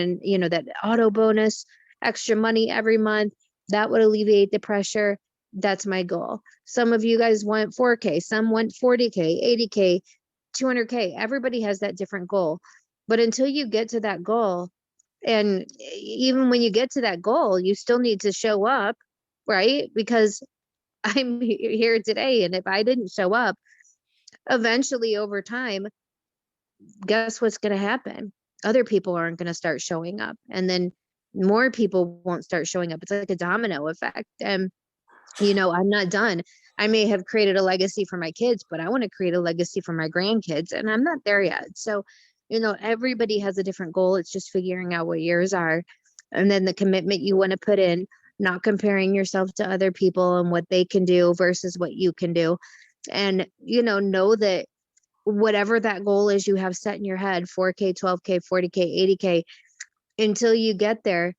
Speaker 6: that auto bonus, extra money every month. That would alleviate the pressure. That's my goal. Some of you guys want 4K, some want 40K, 80K, 200K. Everybody has that different goal. But until you get to that goal, and even when you get to that goal, you still need to show up, right? Because I'm here today, and if I didn't show up, eventually over time, guess what's going to happen? Other people aren't going to start showing up, and then more people won't start showing up. It's like a domino effect. And I'm not done. I may have created a legacy for my kids, but I want to create a legacy for my grandkids, and I'm not there yet. So, everybody has a different goal. It's just figuring out what yours are, and then the commitment you want to put in, not comparing yourself to other people and what they can do versus what you can do. And, know that whatever that goal is you have set in your head, 4K, 12K, 40K, 80K, until you get there,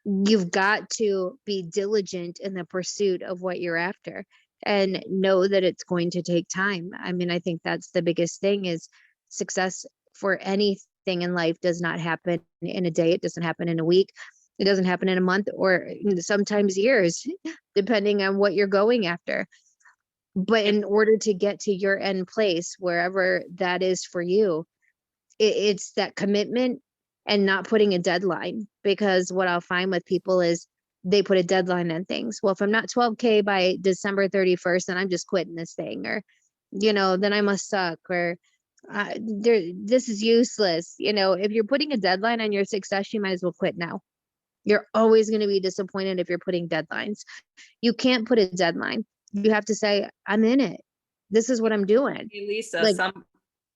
Speaker 6: you've got to be diligent in the pursuit of what you're after, and know that it's going to take time. I mean, I think that's the biggest thing, is success for anything in life does not happen in a day. It doesn't happen in a week. It doesn't happen in a month, or sometimes years, depending on what you're going after. But in order to get to your end place, wherever that is for you, it's that commitment and not putting a deadline. Because what I'll find with people is they put a deadline on things. Well, if I'm not 12K by December 31st, then I'm just quitting this thing, or, then I must suck, or this is useless. If you're putting a deadline on your success, you might as well quit now. You're always going to be disappointed if you're putting deadlines. You can't put a deadline. You have to say, I'm in it. This is what I'm doing.
Speaker 3: Hey, Lisa,
Speaker 6: Like-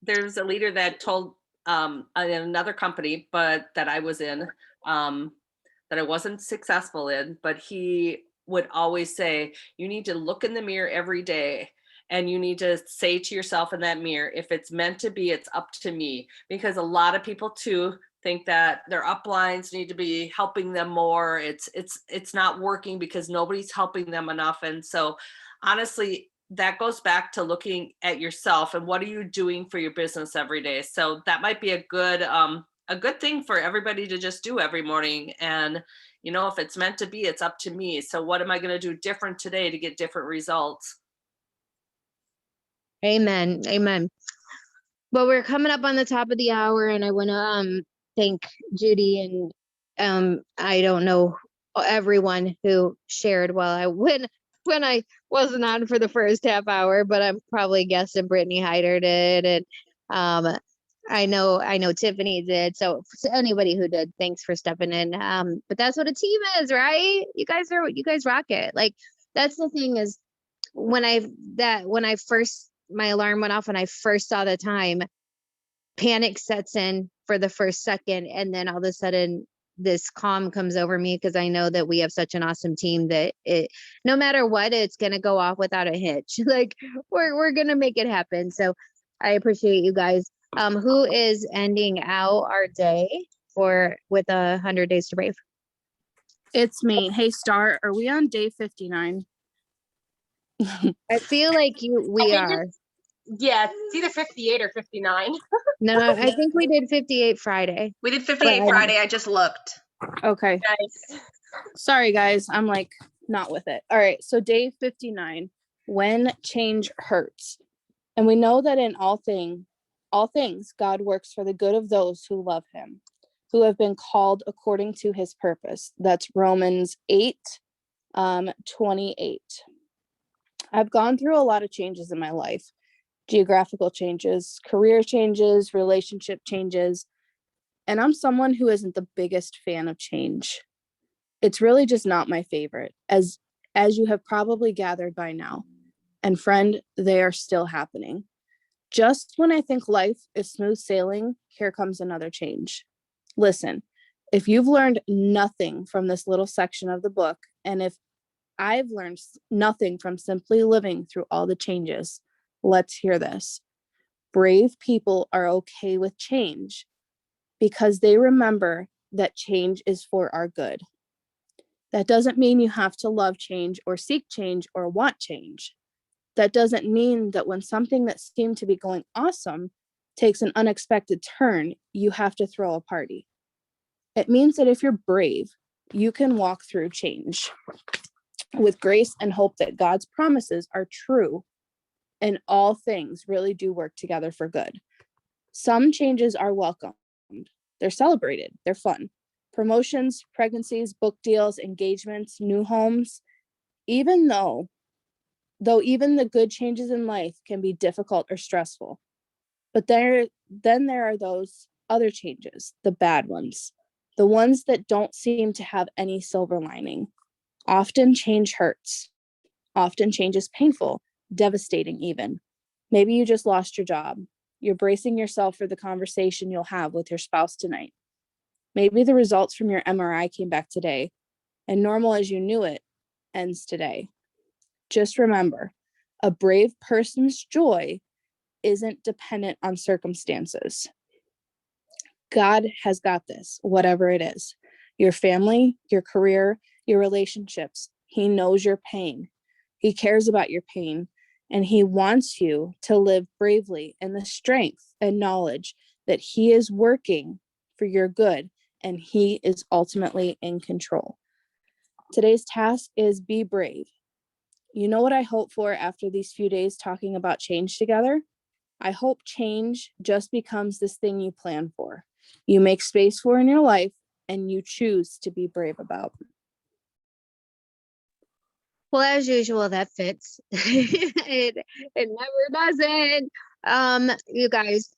Speaker 3: there's a leader that told in another company, but that I was in, that I wasn't successful in, but he would always say, you need to look in the mirror every day, and you need to say to yourself in that mirror, if it's meant to be, it's up to me. Because a lot of people too think that their uplines need to be helping them more. It's not working because nobody's helping them enough. And so honestly, that goes back to looking at yourself and what are you doing for your business every day. So that might be a good thing for everybody to just do every morning. And if it's meant to be, it's up to me. So what am I going to do different today to get different results?
Speaker 6: Amen. Amen. Well, we're coming up on the top of the hour, and I want to thank Judy and I don't know everyone who shared when I wasn't on for the first half hour, but I'm probably guessing Brittany Hyder did, and I know Tiffany did. So anybody who did, thanks for stepping in. But that's what a team is, right? You guys rock it. Like, that's the thing, is my alarm went off and I first saw the time, panic sets in for the first second, and then all of a sudden this calm comes over me, because I know that we have such an awesome team that no matter what, it's gonna go off without a hitch. Like, we're gonna make it happen. So I appreciate you guys. Who is ending out our day with 100 Days to Brave?
Speaker 4: It's me. Hey, Star, are we on day 59?
Speaker 6: I feel like we are.
Speaker 7: Yeah, it's either 58 or 59.
Speaker 6: No, I think we did 58 Friday.
Speaker 1: We did 58 Friday. I just looked.
Speaker 4: Okay.
Speaker 7: Nice.
Speaker 4: Sorry, guys. I'm like not with it. All right. So day 59, when change hurts. And we know that in all things, God works for the good of those who love him. who have been called according to his purpose. That's Romans 8, 28. I've gone through a lot of changes in my life, geographical changes, career changes, relationship changes, and I'm someone who isn't the biggest fan of change. It's really just not my favorite, as you have probably gathered by now. And friend, they are still happening. Just when I think life is smooth sailing, here comes another change. Listen, if you've learned nothing from this little section of the book, and if I've learned nothing from simply living through all the changes, let's hear this. Brave people are okay with change because they remember that change is for our good. That doesn't mean you have to love change or seek change or want change. That doesn't mean that when something that seemed to be going awesome takes an unexpected turn, you have to throw a party. It means that if you're brave, you can walk through change with grace and hope that God's promises are true and all things really do work together for good. Some changes are welcomed. They're celebrated. They're fun. Promotions, pregnancies, book deals, engagements, new homes, though even the good changes in life can be difficult or stressful. But then there are those other changes, the bad ones, the ones that don't seem to have any silver lining. Often change hurts. Often change is painful, devastating even. Maybe you just lost your job. You're bracing yourself for the conversation you'll have with your spouse tonight. Maybe the results from your MRI came back today, and normal as you knew it ends today. Just remember, a brave person's joy isn't dependent on circumstances. God has got this, whatever it is. Your family, your career, your relationships. He knows your pain. He cares about your pain, and he wants you to live bravely in the strength and knowledge that he is working for your good, and he is ultimately in control. Today's task is be brave. You know what I hope for after these few days talking about change together? I hope change just becomes this thing you plan for, you make space for in your life, and you choose to be brave about.
Speaker 6: Well, as usual, that fits. it never doesn't. You guys,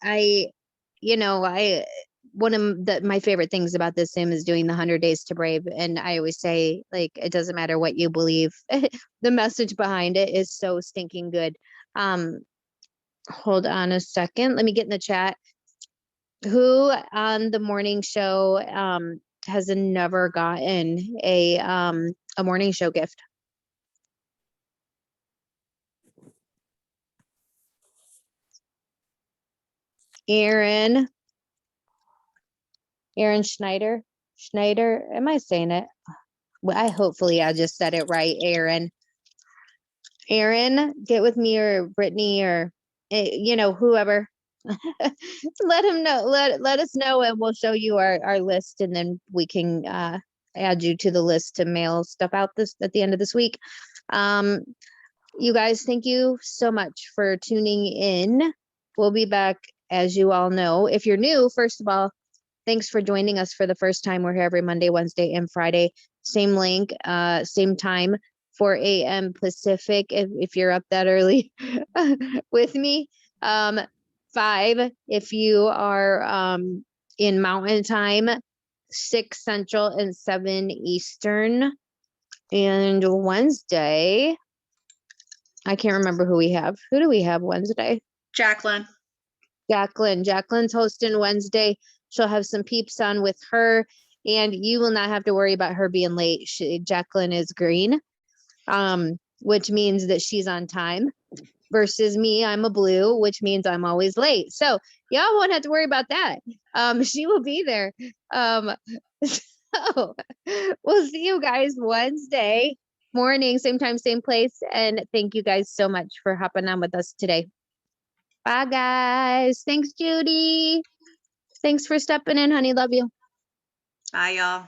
Speaker 6: one of my favorite things about this sim is doing the 100 days to brave. And I always say, like, it doesn't matter what you believe. The message behind it is so stinking good. Hold on a second. Let me get in the chat. Who on the morning show has never gotten a morning show gift? Aaron Schneider, am I saying it? Well, hopefully I just said it right. Aaron, get with me, or Brittany, or whoever. Let him know. Let us know, and we'll show you our list, and then we can add you to the list to mail stuff out at the end of this week. You guys, thank you so much for tuning in. We'll be back, as you all know. If you're new, first of all, thanks for joining us for the first time. We're here every Monday, Wednesday, and Friday. Same link, same time, 4 a.m. Pacific, if you're up that early with me. 5 if you are in Mountain Time, 6 Central, and 7 Eastern. And Wednesday, I can't remember who we have. Who do we have Wednesday?
Speaker 1: Jacqueline.
Speaker 6: Jacqueline's hosting Wednesday. She'll have some peeps on with her, and you will not have to worry about her being late. Jacqueline is green, which means that she's on time, versus me, I'm a blue, which means I'm always late. So y'all won't have to worry about that. She will be there. So we'll see you guys Wednesday morning, same time, same place. And thank you guys so much for hopping on with us today. Bye, guys. Thanks, Judy. Thanks for stepping in, honey. Love you.
Speaker 1: Bye, y'all.